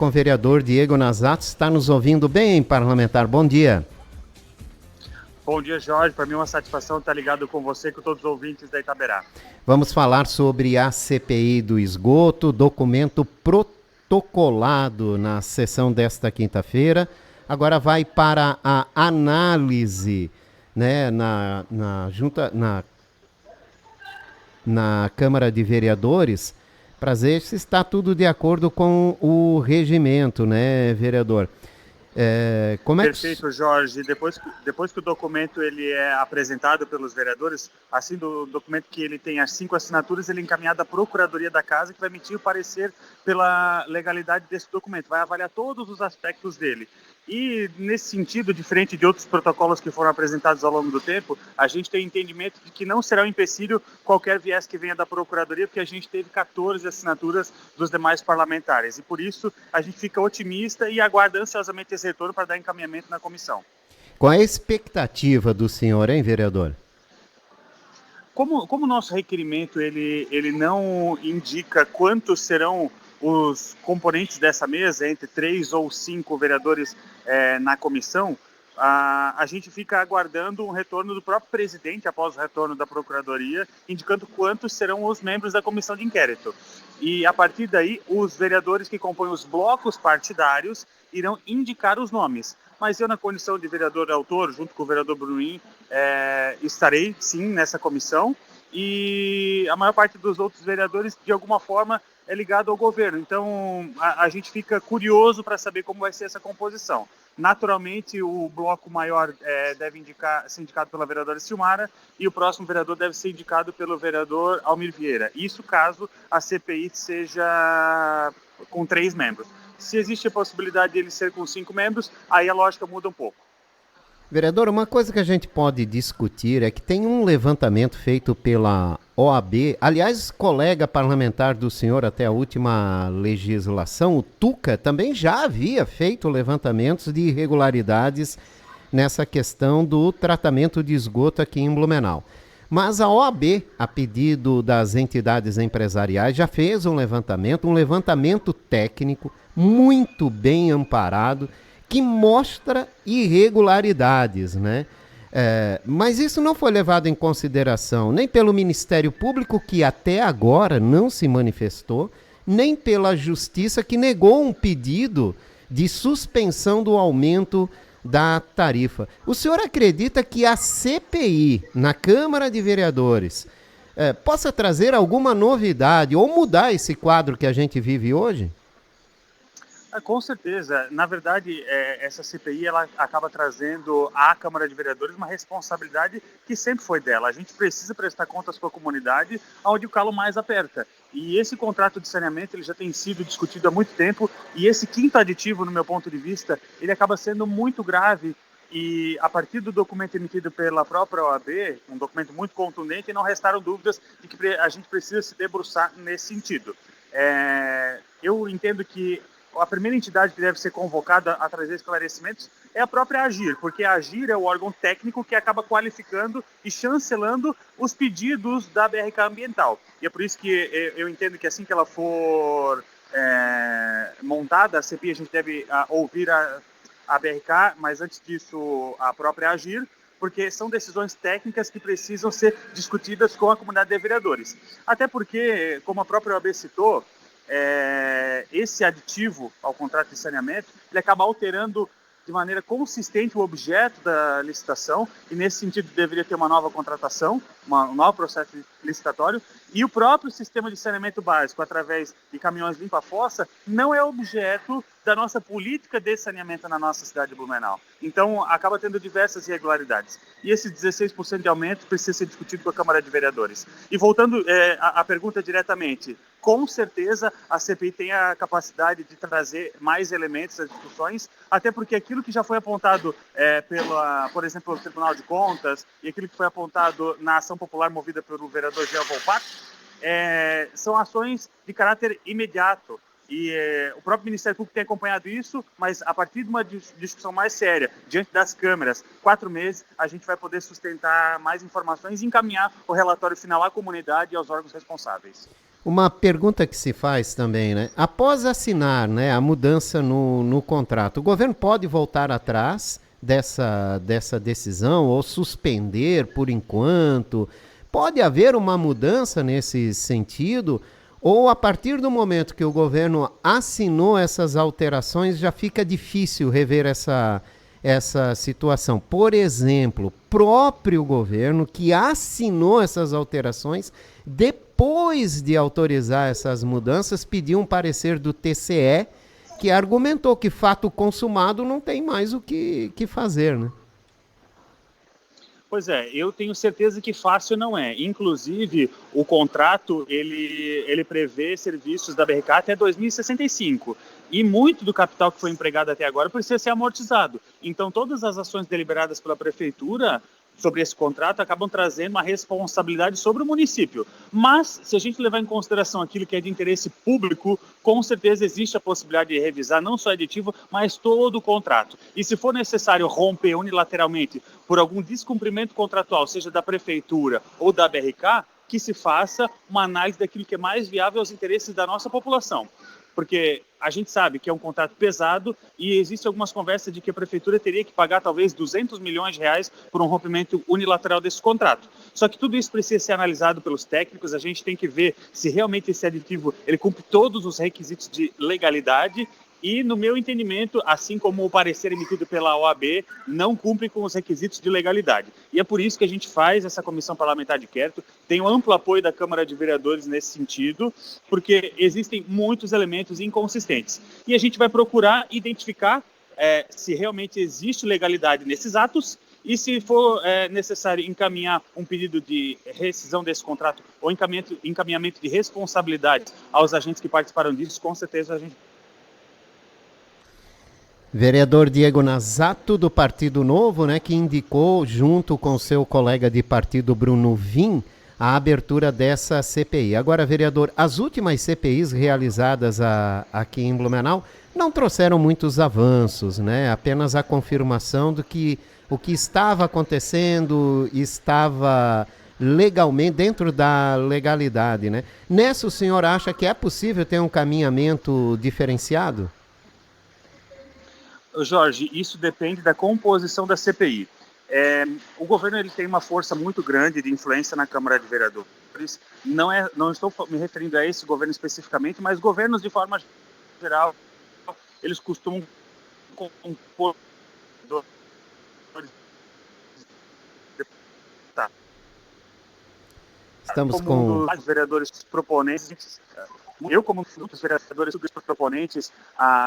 Com o vereador Diego Nazato, está nos ouvindo bem, parlamentar. Bom dia. Bom dia, Jorge. Para mim é uma satisfação estar ligado com você e com todos os ouvintes da Itaberá. Vamos falar sobre a CPI do esgoto, documento protocolado na sessão desta quinta-feira. Agora vai para a análise, né, na Câmara de Vereadores, para ver se está tudo de acordo com o regimento, né, vereador? Como é Perfeito, Jorge. Depois que o documento ele é apresentado pelos vereadores, assim do documento que ele tem as 5 assinaturas, ele é encaminhado à Procuradoria da Casa, que vai emitir o parecer pela legalidade desse documento, vai avaliar todos os aspectos dele. E, nesse sentido, diferente de outros protocolos que foram apresentados ao longo do tempo, a gente tem entendimento de que não será um empecilho qualquer viés que venha da Procuradoria, porque a gente teve 14 assinaturas dos demais parlamentares. E, por isso, a gente fica otimista e aguarda ansiosamente esse retorno para dar encaminhamento na comissão. Qual é a expectativa do senhor, hein, vereador? Como o nosso requerimento ele não indica quantos serão os componentes dessa mesa, entre 3 ou 5 vereadores na comissão, a gente fica aguardando um retorno do próprio presidente, após o retorno da Procuradoria, indicando quantos serão os membros da comissão de inquérito. E, a partir daí, os vereadores que compõem os blocos partidários irão indicar os nomes. Mas eu, na condição de vereador autor, junto com o vereador Brunin, estarei, sim, nessa comissão. E a maior parte dos outros vereadores, de alguma forma, é ligado ao governo. Então, a gente fica curioso para saber como vai ser essa composição. Naturalmente, o bloco maior deve ser indicado pela vereadora Silmara e o próximo vereador deve ser indicado pelo vereador Almir Vieira. Isso caso a CPI seja com 3 membros. Se existe a possibilidade de ele ser com 5 membros, aí a lógica muda um pouco. Vereador, uma coisa que a gente pode discutir é que tem um levantamento feito pela OAB, aliás, colega parlamentar do senhor até a última legislação, o Tuca, também já havia feito levantamentos de irregularidades nessa questão do tratamento de esgoto aqui em Blumenau. Mas a OAB, a pedido das entidades empresariais, já fez um levantamento técnico muito bem amparado, que mostra irregularidades, né? Mas isso não foi levado em consideração nem pelo Ministério Público, que até agora não se manifestou, nem pela Justiça, que negou um pedido de suspensão do aumento da tarifa. O senhor acredita que a CPI, na Câmara de Vereadores, possa trazer alguma novidade ou mudar esse quadro que a gente vive hoje? Com certeza. Na verdade, essa CPI ela acaba trazendo à Câmara de Vereadores uma responsabilidade que sempre foi dela. A gente precisa prestar contas para a comunidade onde o calo mais aperta. E esse contrato de saneamento ele já tem sido discutido há muito tempo e esse quinto aditivo, no meu ponto de vista, ele acaba sendo muito grave. E a partir do documento emitido pela própria OAB, um documento muito contundente, não restaram dúvidas de que a gente precisa se debruçar nesse sentido. Eu entendo que a primeira entidade que deve ser convocada a trazer esclarecimentos é a própria AGIR, porque a AGIR é o órgão técnico que acaba qualificando e chancelando os pedidos da BRK Ambiental. E é por isso que eu entendo que assim que ela for montada, a CPI, a gente deve ouvir a BRK, mas antes disso a própria AGIR, porque são decisões técnicas que precisam ser discutidas com a comunidade de vereadores. Até porque, como a própria OAB citou, esse aditivo ao contrato de saneamento, ele acaba alterando de maneira consistente o objeto da licitação e, nesse sentido, deveria ter uma nova contratação, um novo processo licitatório, e o próprio sistema de saneamento básico, através de caminhões limpa-fossa, não é objeto da nossa política de saneamento na nossa cidade de Blumenau. Então, acaba tendo diversas irregularidades. E esse 16% de aumento precisa ser discutido com a Câmara de Vereadores. E voltando à pergunta diretamente, com certeza a CPI tem a capacidade de trazer mais elementos às discussões, até porque aquilo que já foi apontado por exemplo, pelo Tribunal de Contas e aquilo que foi apontado na ação popular movida pelo vereador Jean Volpato, são ações de caráter imediato. E o próprio Ministério Público tem acompanhado isso, mas a partir de uma discussão mais séria, diante das câmeras, 4 meses, a gente vai poder sustentar mais informações e encaminhar o relatório final à comunidade e aos órgãos responsáveis. Uma pergunta que se faz também, né? Após assinar, né, a mudança no contrato, o governo pode voltar atrás dessa decisão ou suspender por enquanto? Pode haver uma mudança nesse sentido? Ou a partir do momento que o governo assinou essas alterações, já fica difícil rever essa situação? Por exemplo, o próprio governo que assinou essas alterações, depois de autorizar essas mudanças, pediu um parecer do TCE que argumentou que fato consumado não tem mais o que fazer, né? Pois é, eu tenho certeza que fácil não é. Inclusive, o contrato, ele prevê serviços da BRK até 2065. E muito do capital que foi empregado até agora precisa ser amortizado. Então, todas as ações deliberadas pela prefeitura sobre esse contrato acabam trazendo uma responsabilidade sobre o município. Mas, se a gente levar em consideração aquilo que é de interesse público, com certeza existe a possibilidade de revisar não só aditivo, mas todo o contrato. E se for necessário romper unilateralmente por algum descumprimento contratual, seja da prefeitura ou da BRK, que se faça uma análise daquilo que é mais viável aos interesses da nossa população. Porque a gente sabe que é um contrato pesado e existem algumas conversas de que a prefeitura teria que pagar talvez 200 milhões de reais por um rompimento unilateral desse contrato. Só que tudo isso precisa ser analisado pelos técnicos, a gente tem que ver se realmente esse aditivo ele cumpre todos os requisitos de legalidade e, no meu entendimento, assim como o parecer emitido pela OAB, não cumpre com os requisitos de legalidade. E é por isso que a gente faz essa comissão parlamentar de inquérito, tem o amplo apoio da Câmara de Vereadores nesse sentido, porque existem muitos elementos inconsistentes. E a gente vai procurar identificar se realmente existe legalidade nesses atos e se for necessário encaminhar um pedido de rescisão desse contrato ou encaminhamento de responsabilidade aos agentes que participaram disso, com certeza a gente... Vereador Diego Nazato, do Partido Novo, né, que indicou, junto com seu colega de partido Bruno Vim, a abertura dessa CPI. Agora, vereador, as últimas CPIs realizadas aqui em Blumenau não trouxeram muitos avanços, né? Apenas a confirmação do que o que estava acontecendo estava legalmente, dentro da legalidade, né? Nessa, o senhor acha que é possível ter um caminhamento diferenciado? Jorge, isso depende da composição da CPI. O governo ele tem uma força muito grande de influência na Câmara de Vereadores. Não estou me referindo a esse governo especificamente, mas governos de forma geral, eles costumam compor Estamos como os vereadores proponentes. Eu, como um dos vereadores proponentes,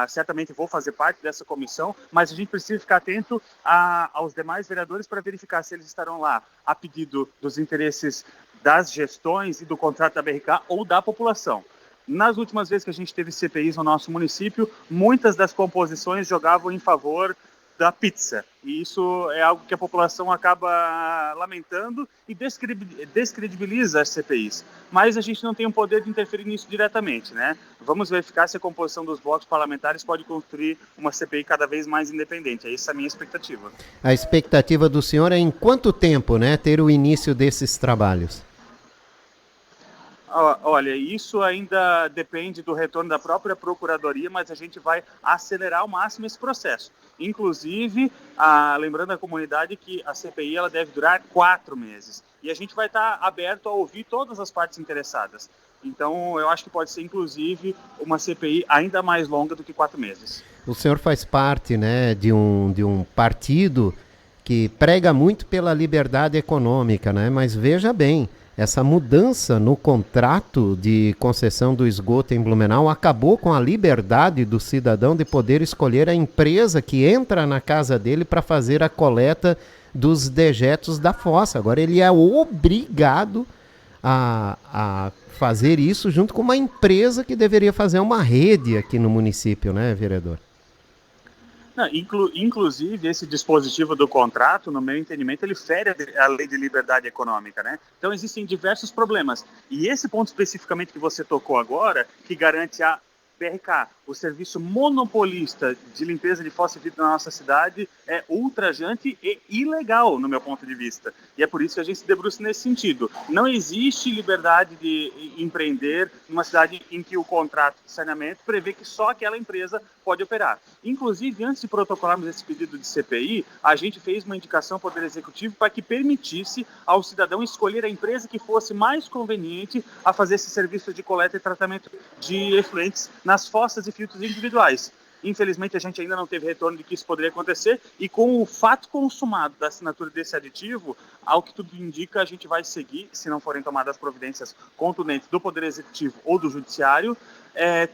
certamente vou fazer parte dessa comissão, mas a gente precisa ficar atento aos demais vereadores para verificar se eles estarão lá a pedido dos interesses das gestões e do contrato da BRK ou da população. Nas últimas vezes que a gente teve CPIs no nosso município, muitas das composições jogavam em favor da pizza. E isso é algo que a população acaba lamentando e descredibiliza as CPIs. Mas a gente não tem o poder de interferir nisso diretamente, né? Vamos verificar se a composição dos blocos parlamentares pode construir uma CPI cada vez mais independente. Essa é a minha expectativa. A expectativa do senhor é em quanto tempo, né, ter o início desses trabalhos? Olha, isso ainda depende do retorno da própria Procuradoria, mas a gente vai acelerar ao máximo esse processo. Inclusive, lembrando à comunidade que a CPI ela deve durar 4 meses. E a gente vai estar aberto a ouvir todas as partes interessadas. Então, eu acho que pode ser, inclusive, uma CPI ainda mais longa do que 4 meses. O senhor faz parte, né, de um partido que prega muito pela liberdade econômica, né? Mas veja bem, essa mudança no contrato de concessão do esgoto em Blumenau acabou com a liberdade do cidadão de poder escolher a empresa que entra na casa dele para fazer a coleta dos dejetos da fossa. Agora ele é obrigado a fazer isso junto com uma empresa que deveria fazer uma rede aqui no município, né, vereador? Não, inclusive, esse dispositivo do contrato, no meu entendimento, ele fere a lei de liberdade econômica, né? Então, existem diversos problemas. E esse ponto especificamente que você tocou agora, que garante a BRK o serviço monopolista de limpeza de fossa e vidro na nossa cidade é ultrajante e ilegal, no meu ponto de vista. E é por isso que a gente se debruça nesse sentido. Não existe liberdade de empreender numa cidade em que o contrato de saneamento prevê que só aquela empresa pode operar. Inclusive, antes de protocolarmos esse pedido de CPI, a gente fez uma indicação ao Poder Executivo para que permitisse ao cidadão escolher a empresa que fosse mais conveniente a fazer esse serviço de coleta e tratamento de efluentes nas fossas e filtros individuais. Infelizmente, a gente ainda não teve retorno de que isso poderia acontecer e com o fato consumado da assinatura desse aditivo, ao que tudo indica, a gente vai seguir, se não forem tomadas providências contundentes do Poder Executivo ou do Judiciário,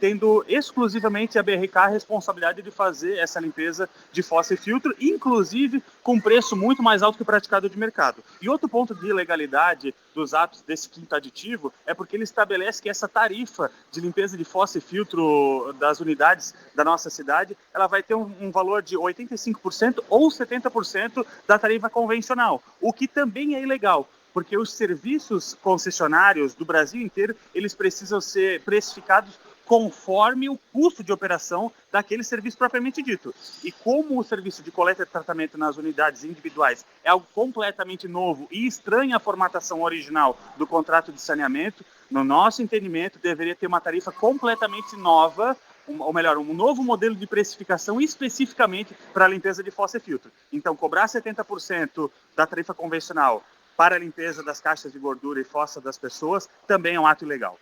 tendo exclusivamente a BRK a responsabilidade de fazer essa limpeza de fossa e filtro, inclusive com preço muito mais alto que o praticado de mercado. E outro ponto de ilegalidade dos atos desse quinto aditivo é porque ele estabelece que essa tarifa de limpeza de fossa e filtro das unidades da nossa cidade, ela vai ter um valor de 85% ou 70% da tarifa convencional, o que também é ilegal, porque os serviços concessionários do Brasil inteiro, eles precisam ser precificados conforme o custo de operação daquele serviço propriamente dito. E como o serviço de coleta e tratamento nas unidades individuais é algo completamente novo e estranho à formatação original do contrato de saneamento, no nosso entendimento, deveria ter uma tarifa completamente nova, ou melhor, um novo modelo de precificação especificamente para a limpeza de fossa e filtro. Então, cobrar 70% da tarifa convencional para a limpeza das caixas de gordura e fossa das pessoas também é um ato ilegal.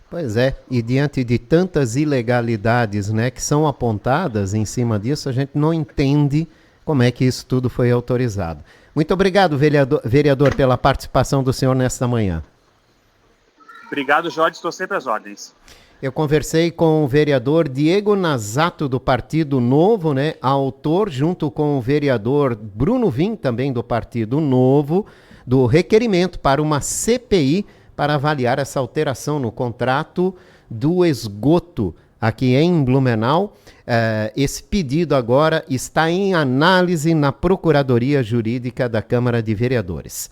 Pois é, e diante de tantas ilegalidades, né, que são apontadas em cima disso, a gente não entende como é que isso tudo foi autorizado. Muito obrigado, vereador, pela participação do senhor nesta manhã. Obrigado, Jorge, estou sempre às ordens. Eu conversei com o vereador Diego Nazato, do Partido Novo, né, autor, junto com o vereador Bruno Vim, também do Partido Novo, do requerimento para uma CPI para avaliar essa alteração no contrato do esgoto aqui em Blumenau. Esse pedido agora está em análise na Procuradoria Jurídica da Câmara de Vereadores.